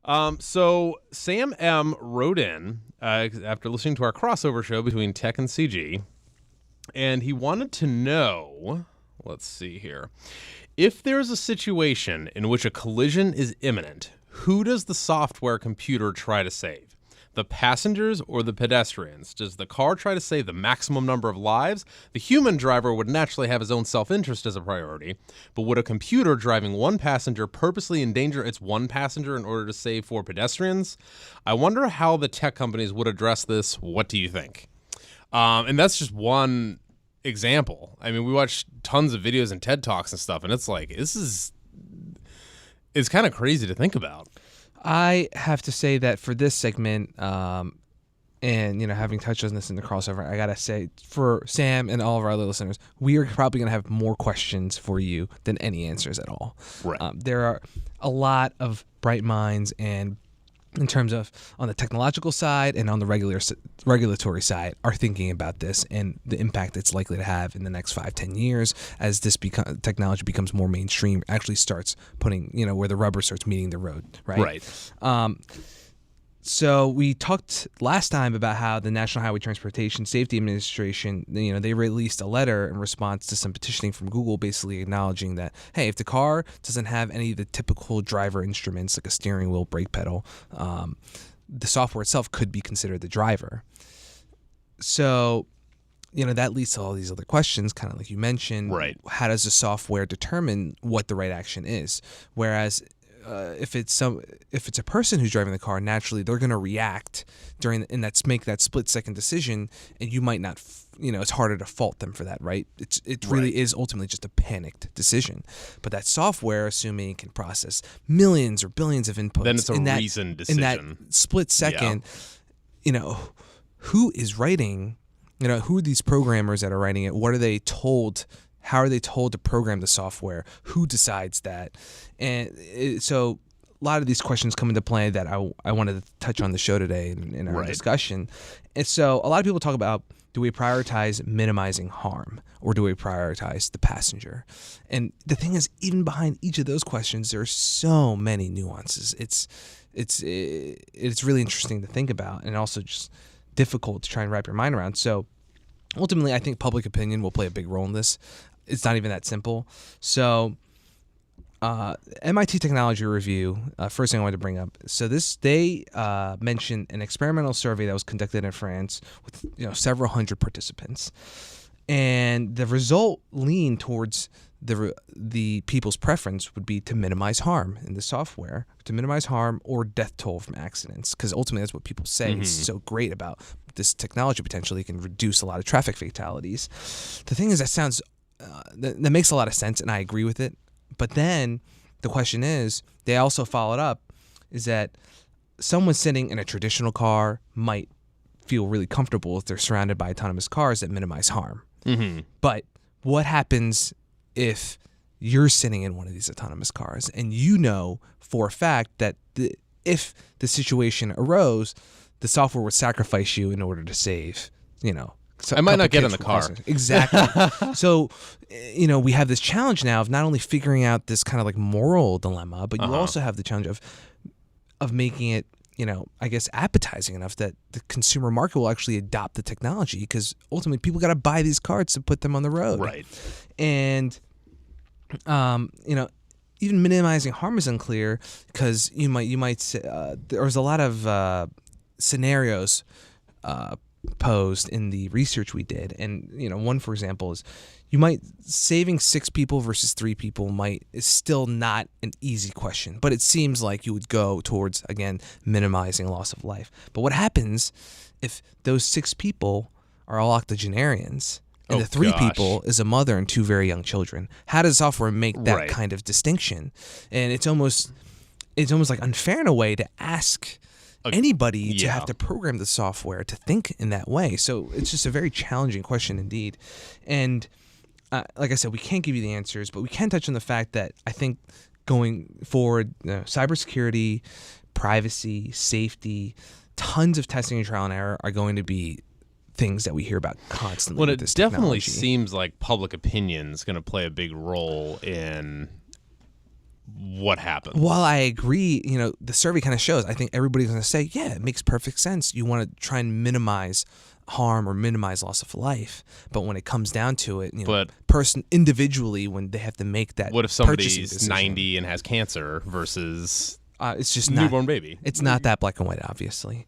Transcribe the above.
So Sam M wrote in after listening to our crossover show between Tech and CG, and he wanted to know, let's see here, if there's a situation in which a collision is imminent, who does the software computer try to save? The passengers or the pedestrians? Does the car try to save the maximum number of lives? The human driver would naturally have his own self-interest as a priority, but would a computer driving one passenger purposely endanger its one passenger in order to save four pedestrians? I wonder how the tech companies would address this. What do you think? And that's just one example. I mean, we watch tons of videos and TED Talks and stuff, and it's like, it's kind of crazy to think about. I have to say that for this segment, and having touched on this in the crossover, I gotta say for Sam and all of our other listeners, we are probably gonna have more questions for you than any answers at all. Right. There are a lot of bright minds, and in terms of on the technological side and on the regulatory side, are thinking about this and the impact it's likely to have in the next 5-10 years as this technology becomes more mainstream, actually starts putting, where the rubber starts meeting the road, right? Right. So we talked last time about how the National Highway Transportation Safety Administration, they released a letter in response to some petitioning from Google, basically acknowledging that, hey, if the car doesn't have any of the typical driver instruments like a steering wheel, brake pedal, the software itself could be considered the driver. So, that leads to all these other questions, kind of like you mentioned. Right. How does the software determine what the right action is? Whereas if it's a person who's driving the car, naturally they're going to react make that split-second decision, and you might not, it's harder to fault them for that, right? It really is ultimately just a panicked decision. But that software, assuming it can process millions or billions of inputs, then it's a reasoned decision. In that split second, who is writing? Who are these programmers that are writing it? What are they told? How are they told to program the software? Who decides that? And so a lot of these questions come into play that I wanted to touch on the show today in our discussion. And so a lot of people talk about, do we prioritize minimizing harm or do we prioritize the passenger? And the thing is, even behind each of those questions, there are so many nuances. It's really interesting to think about, and also just difficult to try and wrap your mind around. So ultimately, I think public opinion will play a big role in this. It's not even that simple. So MIT Technology Review, first thing I wanted to bring up. So they mentioned an experimental survey that was conducted in France with several hundred participants. And the result leaned towards the people's preference would be to minimize harm in the software, to minimize harm or death toll from accidents, because ultimately that's what people say is so great about this technology. Potentially can reduce a lot of traffic fatalities. The thing is, that makes a lot of sense, and I agree with it. But then the question is, they also followed up, is that someone sitting in a traditional car might feel really comfortable if they're surrounded by autonomous cars that minimize harm. Mm-hmm. But what happens if you're sitting in one of these autonomous cars and you know for a fact that if the situation arose, the software would sacrifice you in order to save, I might not get in the car. Exactly. So, we have this challenge now of not only figuring out this kind of like moral dilemma, but you also have the challenge of making it, I guess appetizing enough that the consumer market will actually adopt the technology, because ultimately people got to buy these cars to put them on the road. Right. And, even minimizing harm is unclear, because you might say, there was a lot of scenarios posed in the research we did, and one, for example, is saving 6 people versus 3 people is still not an easy question, but it seems like you would go towards, again, minimizing loss of life. But what happens if those 6 people are all octogenarians and the 3 people is a mother and 2 very young children? How does software make that kind of distinction? And it's almost like unfair in a way to ask anybody to have to program the software to think in that way. So it's just a very challenging question indeed. And like I said, we can't give you the answers, but we can touch on the fact that I think going forward, cybersecurity, privacy, safety, tons of testing and trial and error are going to be things that we hear about constantly. Well, with it this definitely technology. seems like public opinion is going to play a big role in what happens. While I agree, the survey kind of shows, I think everybody's going to say, yeah, it makes perfect sense. You want to try and minimize harm or minimize loss of life. But when it comes down to it, person individually, when they have to make that what if purchasing somebody's decision, 90 and has cancer versus it's just newborn baby? It's not that black and white, obviously.